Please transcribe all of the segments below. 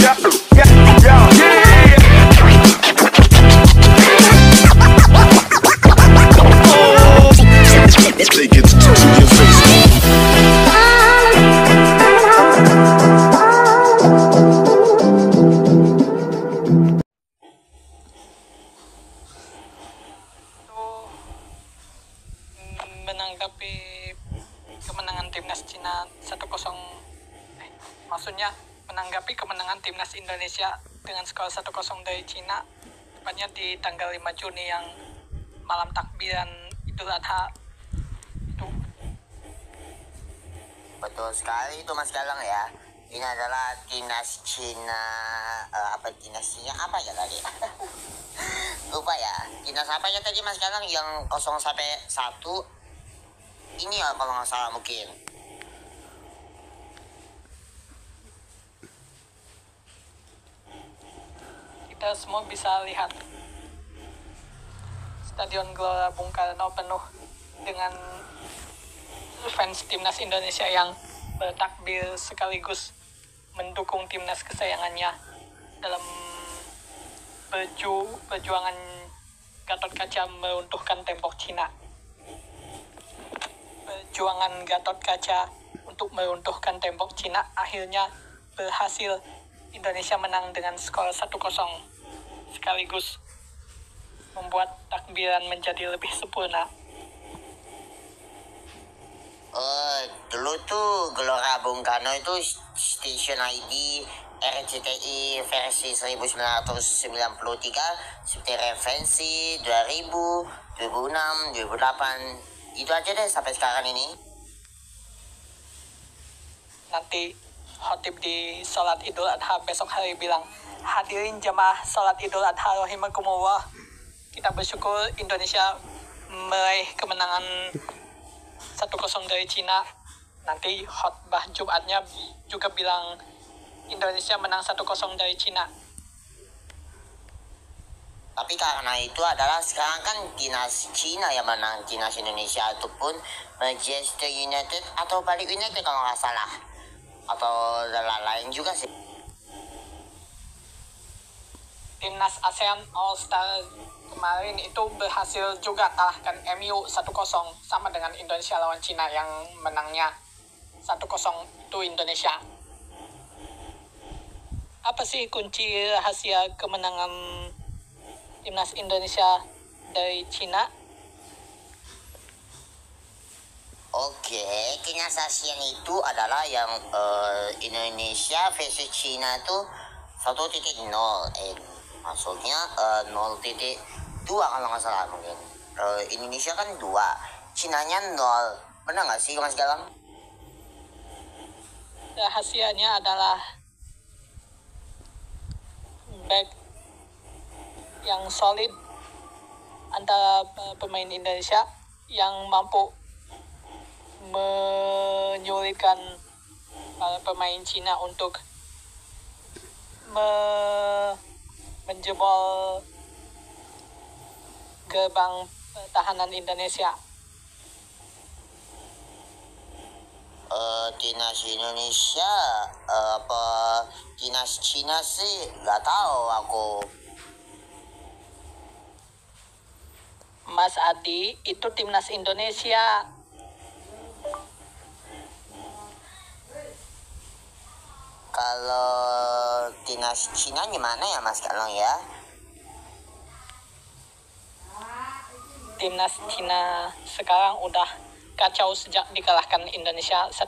Take it to your face. Menanggapi kemenangan timnas Cina 1-0, maksudnya menanggapi kemenangan timnas Indonesia dengan skor 1-0 dari Cina, tepatnya di tanggal 5 Juni yang malam takbiran Idul Adha itu. Betul sekali itu Mas Galang ya. Ini adalah timnas Cina, apa ya tadi? Lupa ya. Timnas apa ya tadi Mas Galang yang 0-1? Ini ya kalau nggak salah mungkin. Kita semua bisa lihat Stadion Gelora Bung Karno penuh dengan fans timnas Indonesia yang bertakbir sekaligus mendukung timnas kesayangannya dalam perjuangan Gatot Kaca meruntuhkan tembok Cina. Perjuangan Gatot Kaca untuk meruntuhkan tembok Cina akhirnya berhasil. Indonesia menang dengan skor 1-0 sekaligus membuat takbiran menjadi lebih sempurna. Dulu tuh Gelora Bung Karno itu stasiun ID RCTI versi 1993 seperti referensi 2000, 2006, 2008. Itu aja deh sampai sekarang ini. Nanti khotib di sholat Idul Adha besok hari bilang, hadirin jamaah sholat Idul Adha rahimakumullah, kita bersyukur Indonesia meraih kemenangan 1-0 dari Cina. Nanti khotbah Jumatnya juga bilang Indonesia menang 1-0 dari Cina. Tapi karena itu adalah sekarang kan timnas Cina yang menang timnas Indonesia, ataupun Manchester United atau Bali United kalau nggak salah, atau lain juga sih. Timnas ASEAN All Star kemarin itu berhasil juga kalahkan MU 1-0 sama dengan Indonesia lawan Cina yang menangnya 1-0 itu Indonesia. Apa sih kunci rahasia kemenangan timnas Indonesia dari Cina? Oke, timnas ASEAN itu adalah yang Indonesia versus Cina tuh 1.0, maksudnya 0.2 kalau nggak salah mungkin. Indonesia kan 2, Cinanya 0, benar nggak sih Mas Galang? Rahasianya adalah back yang solid antara pemain Indonesia yang mampu menyulitkan para pemain Cina untuk menjebol gerbang pertahanan Indonesia. Timnas Indonesia apa timnas Cina sih nggak tahu aku. Mas Adi, itu timnas Indonesia. Kalau timnas Cina gimana ya Mas Galang ya? Timnas Cina sekarang udah kacau sejak dikalahkan Indonesia 1-0.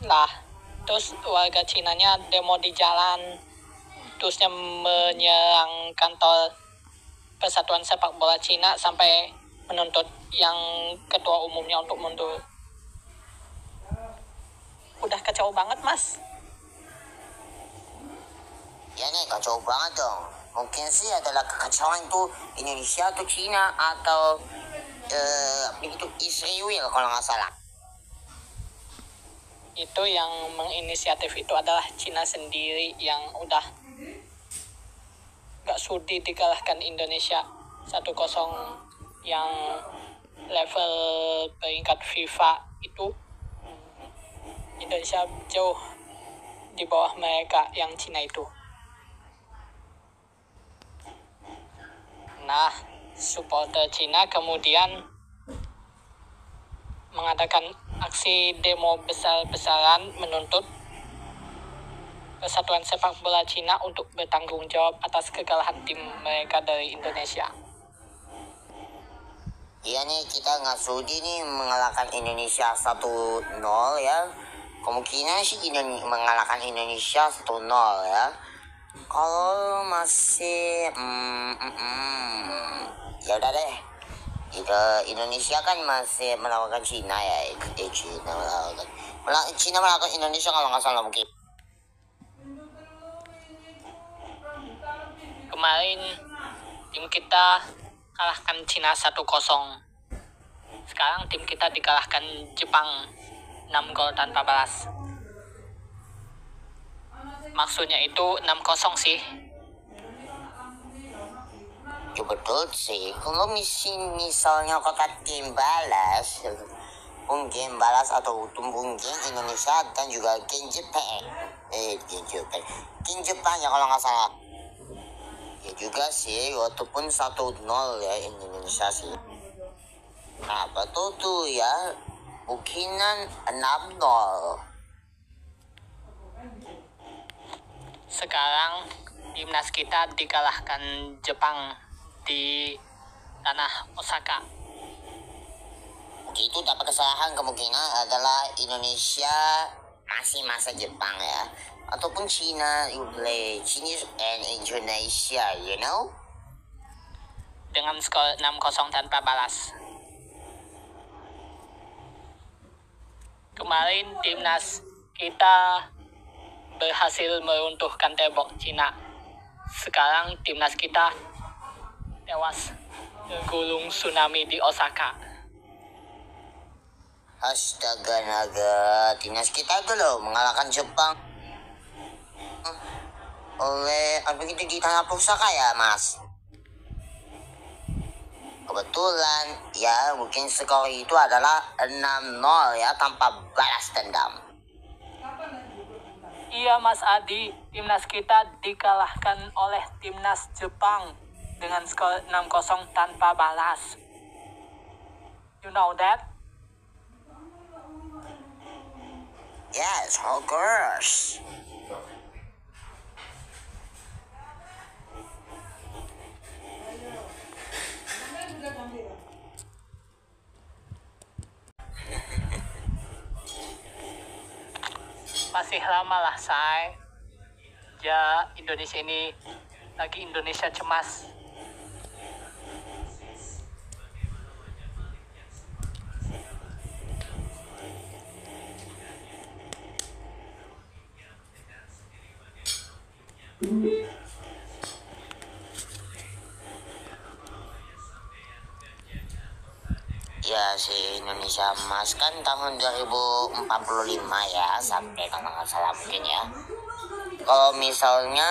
Lah, terus warga Cinanya demo di jalan, terusnya menyerang kantor Persatuan Sepak Bola Cina sampai menuntut yang ketua umumnya untuk mundur. Udah kacau banget, Mas. Ya nih kacau banget dong. Mungkin sih adalah kekacauan itu Indonesia atau Cina atau begitu Israel kalau nggak salah. Itu yang menginisiatif itu adalah Cina sendiri yang udah gak sudi dikalahkan Indonesia 1-0 yang level peringkat FIFA itu Indonesia jauh di bawah mereka yang Cina itu. Nah, supporter Cina kemudian mengadakan aksi demo besar-besaran menuntut Persatuan Sepak Bola Cina untuk bertanggung jawab atas kekalahan tim mereka dari Indonesia. Iya nih, kita nggak sudi nih mengalahkan Indonesia 1-0 ya. Kemungkinan sih mengalahkan Indonesia 1-0 ya. Kalau masih ya udah deh. Indonesia kan masih melawan Cina ya. Cina melawan Indonesia kalau nggak salah mungkin. Kemarin tim kita kalahkan Cina 1-0. Sekarang tim kita dikalahkan Jepang 6 gol tanpa balas. Maksudnya itu 6-0 sih. Ya betul sih. Kalau misalnya kata tim balas, game balas atau mungkin Indonesia dan juga game Jepang. Game Jepang ya kalau nggak salah. Ya juga sih, walaupun 1-0 ya Indonesia sih. Nah, betul tuh ya. Mungkinan 6-0. Sekarang timnas kita dikalahkan Jepang di tanah Osaka. Itu dapat kesalahan kemungkinan adalah Indonesia masih masa Jepang ya. Ataupun China, you play Chinese and Indonesia, you know? Dengan skor 6-0 tanpa balas. Kemarin timnas kita berhasil meruntuhkan tembok Cina. Sekarang timnas kita tewas tergulung tsunami di Osaka. Astaga naga, timnas kita itu loh mengalahkan Jepang oleh begitu di tanah Osaka ya mas. Kebetulan ya mungkin skor itu adalah 6-0 ya tanpa balas dendam. Iya Mas Adi, timnas kita dikalahkan oleh timnas Jepang dengan skor 6-0 tanpa balas. You know that? Yes, of course. Masih lama lah say. Ya Indonesia ini lagi Indonesia cemas. Ya si Indonesia emas kan tahun 2045 ya sampai kalau nggak salah mungkin ya. Kalau misalnya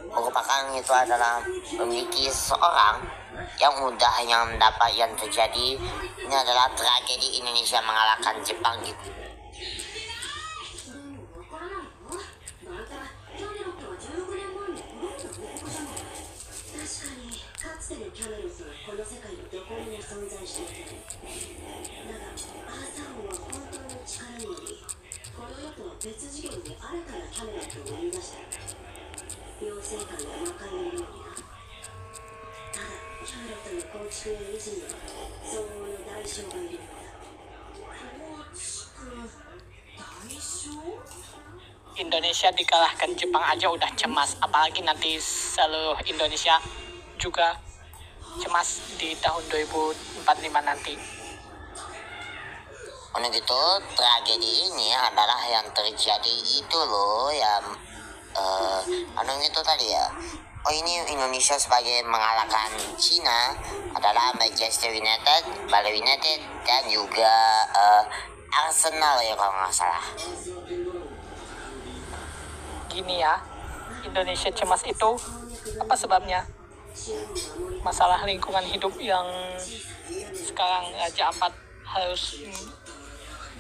merupakan itu adalah memiliki seorang yang udah yang mendapat yang terjadi ini adalah tragedi Indonesia mengalahkan Jepang gitu. Indonesia dikalahkan Jepang aja udah cemas, apalagi nanti seluruh Indonesia juga cemas di tahun 2045 nanti. Untuk itu tragedi ini adalah yang terjadi itu loh yang itu tadi ya. Oh ini Indonesia sebagai mengalahkan Cina adalah Manchester United, Bali United dan juga Arsenal ya kalau nggak salah. Gini ya, Indonesia cemas itu apa sebabnya? Masalah lingkungan hidup yang sekarang Raja Ampat harus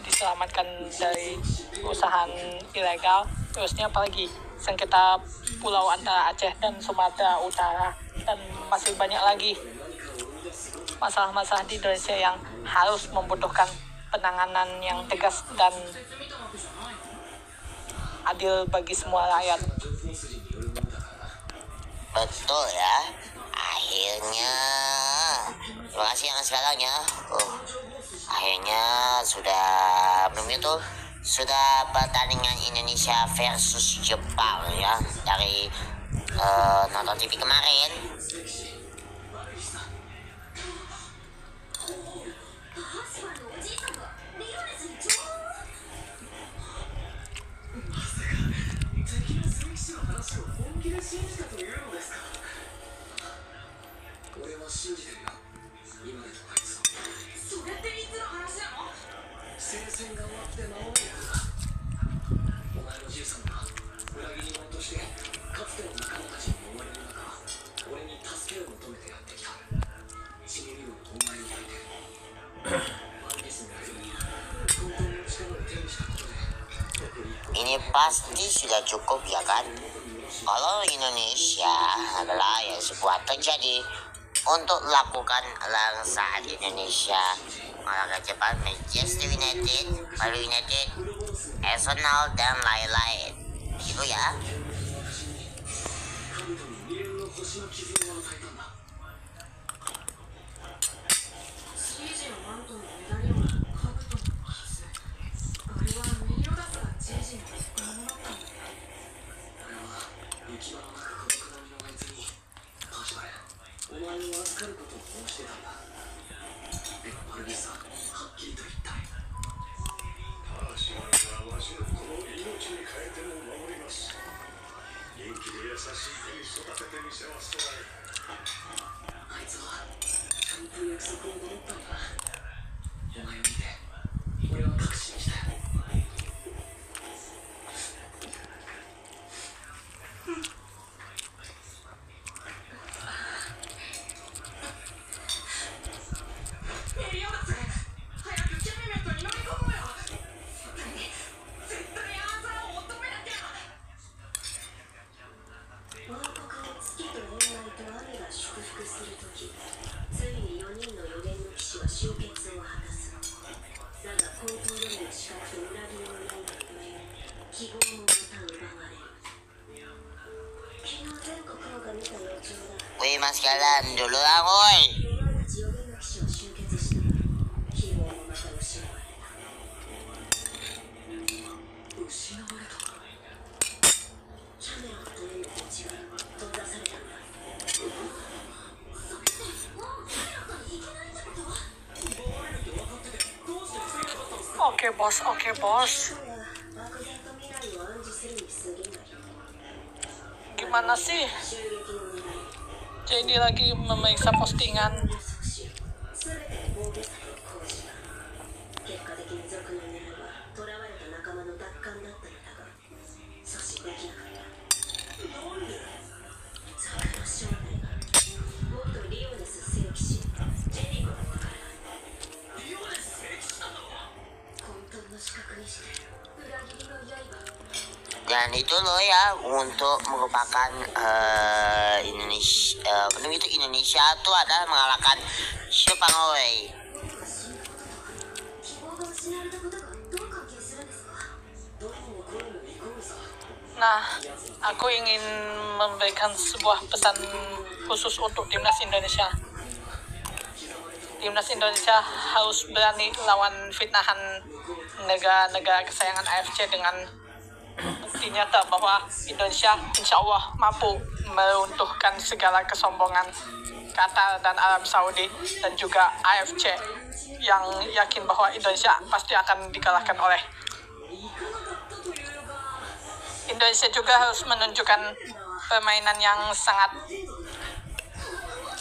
diselamatkan dari perusahaan ilegal terusnya apalagi sengketa pulau antara Aceh dan Sumatera Utara, dan masih banyak lagi masalah-masalah di Indonesia yang harus membutuhkan penanganan yang tegas dan adil bagi semua rakyat. Betul ya. Akhirnya terima kasih yang sekarang ya. Akhirnya sudah belum itu sudah pertandingan Indonesia versus Jepang ya dari nonton TV kemarin. Ini pasti sudah cukup ya kan? Kalau Indonesia adalah ya sebuah terjadi untuk lakukan saat Indonesia melawan Jepang, Manchester United, Bali United, Arsenal dan lain-lain. Gitu ya. Wih mas kalian dulu lah woi. Oke bos. Gimana sih? Jadi lagi memeriksa postingan. Dan itu loh ya untuk merupakan Indonesia tuh adalah mengalahkan Jepang woi. Nah, aku ingin memberikan sebuah pesan khusus untuk timnas Indonesia. Timnas Indonesia harus berani lawan fitnahan negara-negara kesayangan AFC dengan bukti nyata bahwa Indonesia insya Allah mampu meruntuhkan segala kesombongan Qatar dan Arab Saudi dan juga AFC yang yakin bahwa Indonesia pasti akan dikalahkan oleh. Indonesia juga harus menunjukkan permainan yang sangat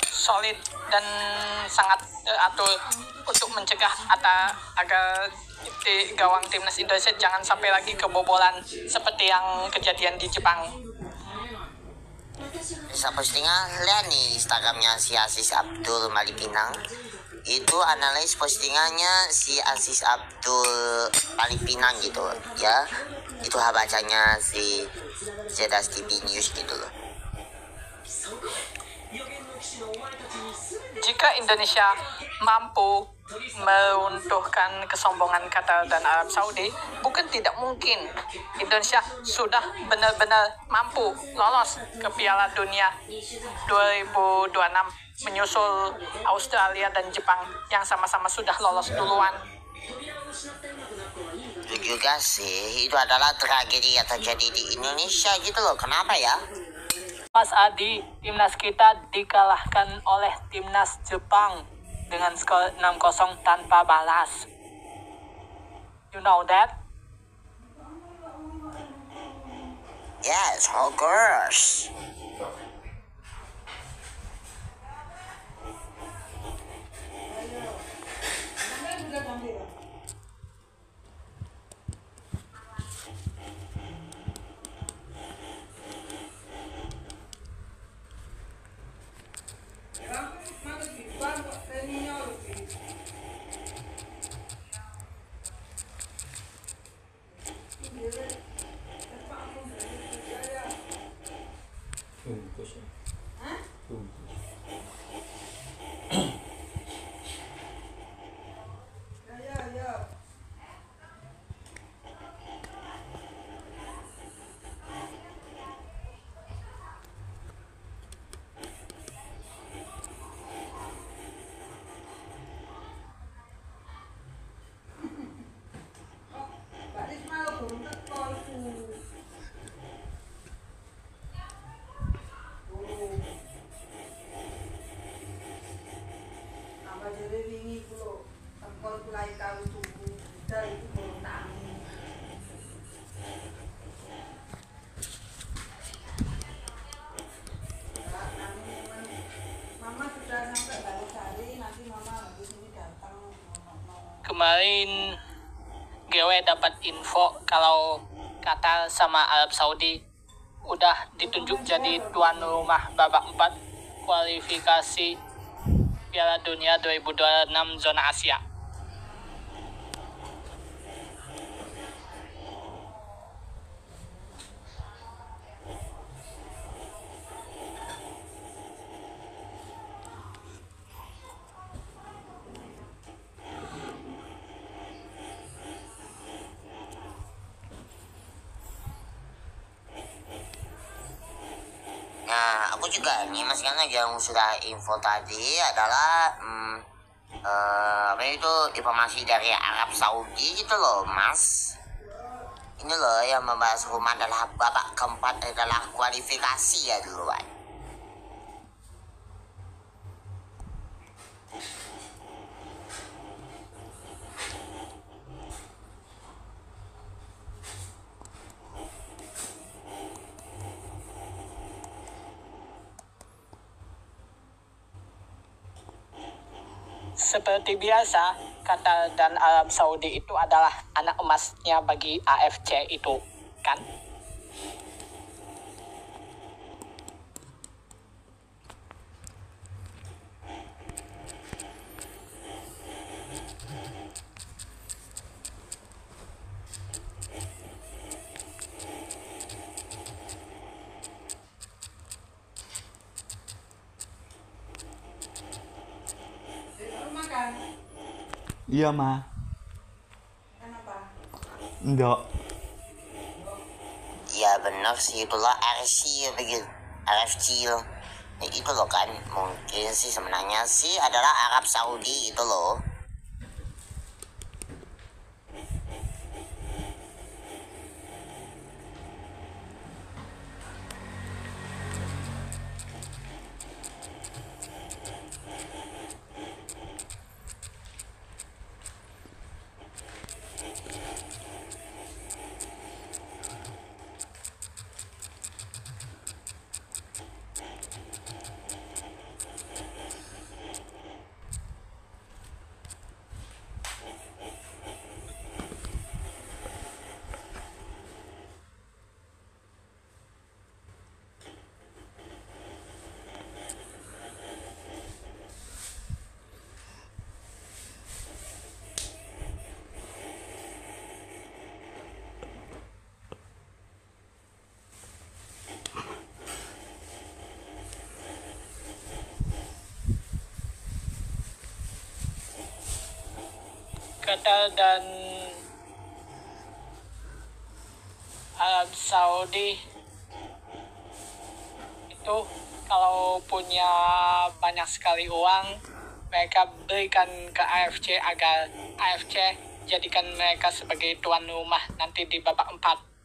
solid dan sangat teratur untuk mencegah agar di gawang timnas Indonesia jangan sampai lagi kebobolan seperti yang kejadian di Jepang. Bisa postingan lihat nih Instagramnya si Aziz Abdul Malipinang. Itu analis postingannya si Aziz Abdul Malipinang gitu ya. Itu bacanya si Zedas TV News gitu loh. Jika Indonesia mampu meruntuhkan kesombongan Qatar dan Arab Saudi, bukan tidak mungkin Indonesia sudah benar-benar mampu lolos ke Piala Dunia 2026 menyusul Australia dan Jepang yang sama-sama sudah lolos duluan. Itu juga sih, itu adalah tragedi yang terjadi di Indonesia gitu loh. Kenapa ya? Mas Adi, timnas kita dikalahkan oleh timnas Jepang dengan skor 6-0 tanpa balas. You know that? Yes, of course. Kemarin GW dapat info kalau Qatar sama Arab Saudi udah ditunjuk jadi tuan rumah babak 4 kualifikasi Piala Dunia 2026 zona Asia. Nah, aku juga nih mas karena yang sudah info tadi adalah apa itu informasi dari Arab Saudi gitu loh mas. Ini loh yang membahas rumah adalah babak keempat adalah kualifikasi ya duluan. Seperti biasa, Qatar dan Arab Saudi itu adalah anak emasnya bagi AFC itu, kan? Iya, Ma. Kenapa? Enggak. Ya benar sih itulah RC begitu. RFC loh. Itu loh kan mungkin sih sebenarnya sih adalah Arab Saudi itu loh. Qatar dan Arab Saudi itu kalau punya banyak sekali uang, mereka berikan ke AFC agar AFC jadikan mereka sebagai tuan rumah nanti di babak 4.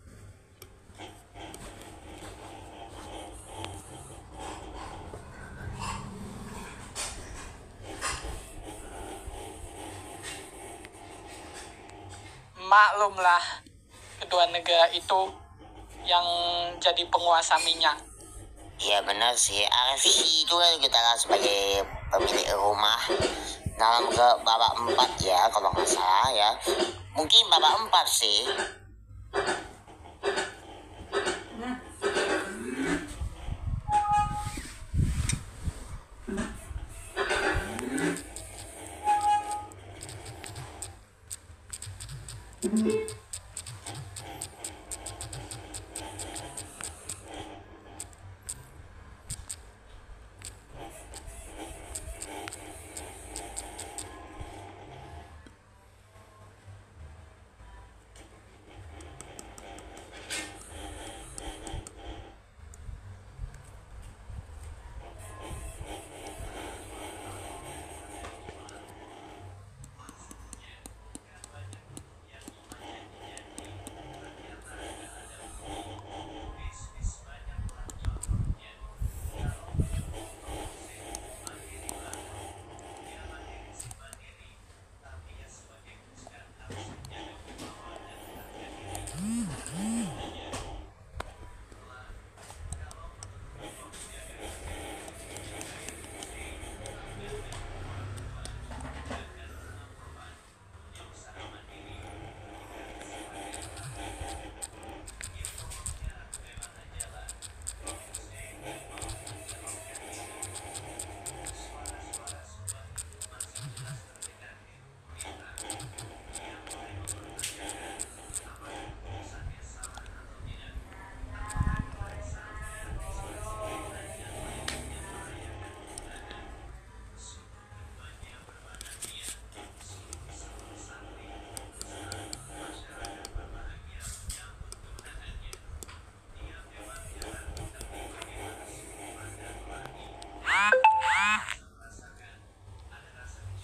Maklumlah, kedua negara itu yang jadi penguasa minyak. Iya benar sih, AFC itu kan kita kan sebagai pemilik rumah dalam ke babak 4 ya kalau nggak salah ya. Mungkin babak 4 sih.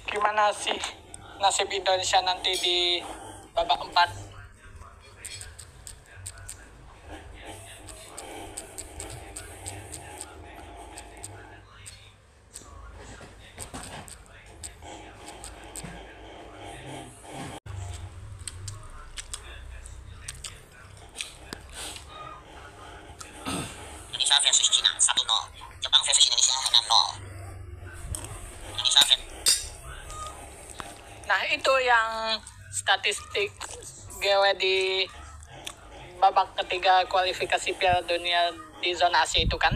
Gimana sih nasib Indonesia nanti di babak 4? Indonesia versus Cina 1-0. Jepang versus Indonesia 6-0. Indonesia versus Nah, itu yang statistik GW di babak ketiga kualifikasi Piala Dunia di zona Asia itu kan.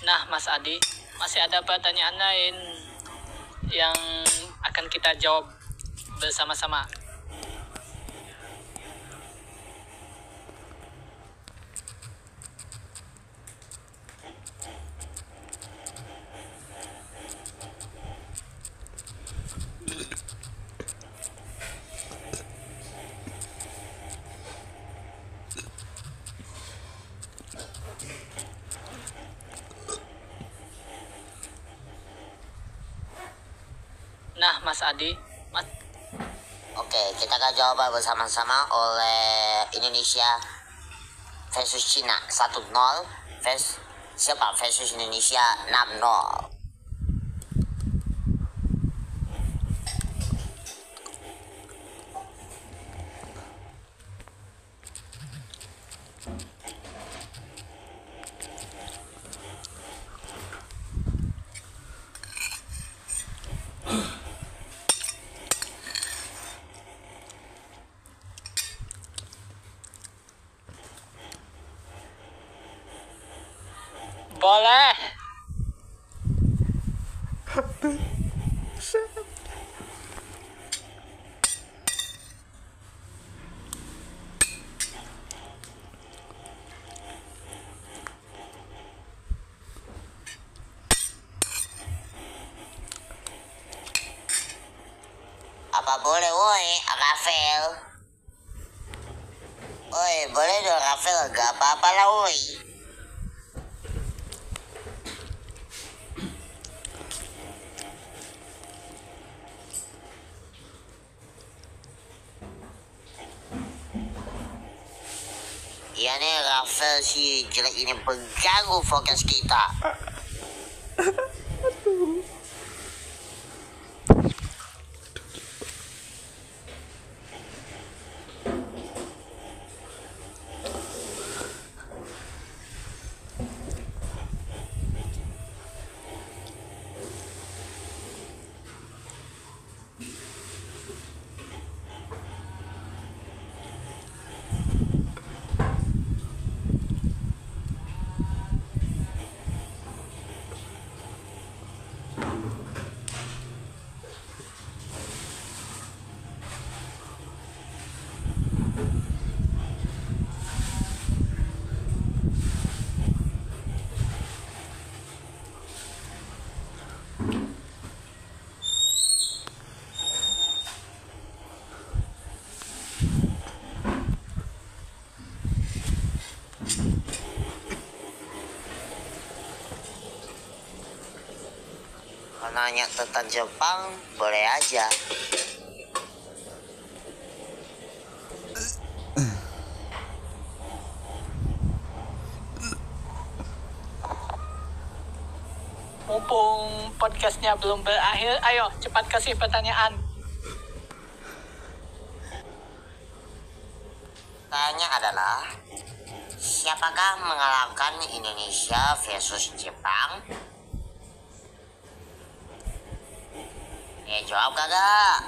Nah, Mas Adi, masih ada pertanyaan lain yang akan kita jawab bersama-sama. Nah, Mas Adi, Oke, kita akan jawab bersama-sama oleh Indonesia versus Cina 1-0 versus siapa versus Indonesia 6-0. boleh. Apa boleh woi, Rafael? Woi, boleh dong Rafael, gak apa-apa lah woi. Iya nih Rafael si jelek ini mengganggu fokus kita. Kalau nanya tentang Jepang, boleh aja. Mumpung podcastnya belum berakhir, ayo cepat kasih pertanyaan. Tanya adalah, siapakah mengalahkan Indonesia versus Jepang? Jawab kagak?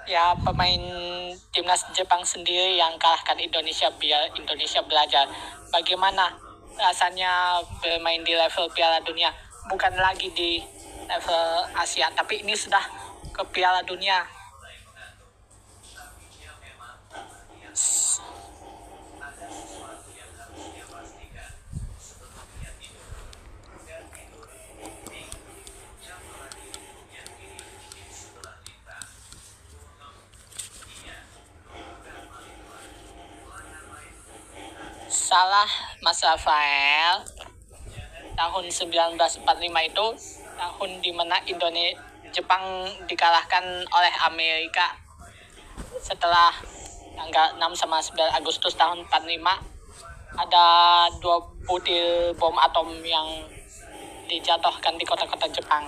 Ya, pemain timnas Jepang sendiri yang kalahkan Indonesia biar Indonesia belajar bagaimana rasanya bermain di level Piala Dunia, bukan lagi di level Asia, tapi ini sudah ke Piala Dunia. Salah Mas Rafael, tahun 1945 itu tahun dimana Jepang dikalahkan oleh Amerika. Setelah tanggal 6 sama 9 Agustus tahun 45 ada 2 butir bom atom yang dijatuhkan di kota-kota Jepang.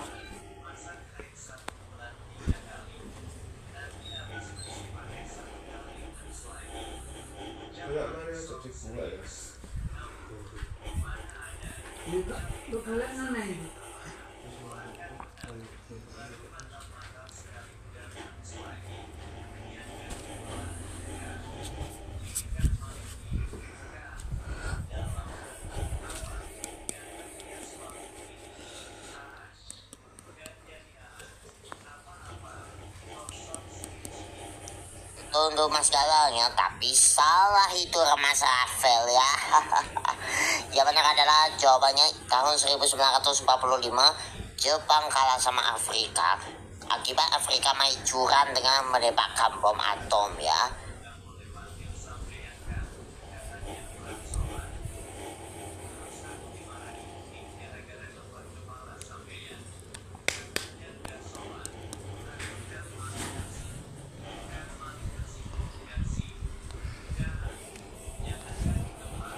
Untuk Mas Galang ya, tapi salah itu Mas Rafael ya. Yang benar adalah jawabannya tahun 1945 Jepang kalah sama Afrika akibat Afrika main curang dengan menembakkan bom atom ya.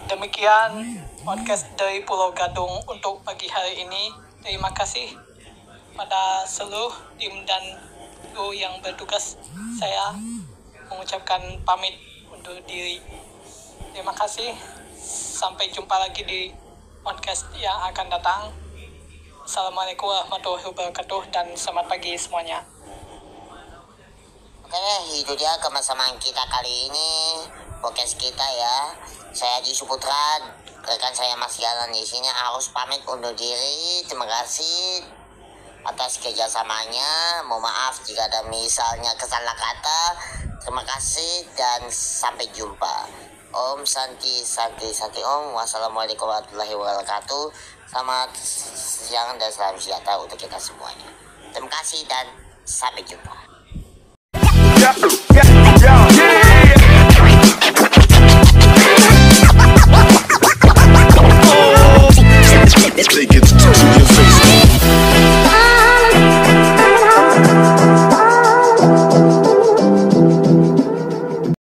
Demikian podcast dari Pulau Gadung untuk pagi hari ini. Terima kasih pada seluruh tim dan kru yang bertugas. Saya mengucapkan pamit undur diri. Terima kasih. Sampai jumpa lagi di podcast yang akan datang. Assalamualaikum warahmatullahi wabarakatuh dan selamat pagi semuanya. Oke, itu dia kebersamaan kita kali ini, podcast kita ya. Saya Haji Suputra, rekan saya Mas Galang di sini harus pamit undur diri. Terima kasih atas kerjasamanya. Mohon maaf jika ada misalnya kesalah kata. Terima kasih dan sampai jumpa. Om Santi Santi Santi Om. Wassalamualaikum warahmatullahi wabarakatuh. Selamat siang dan salam sejahtera untuk kita semuanya. Terima kasih dan sampai jumpa. Yeah.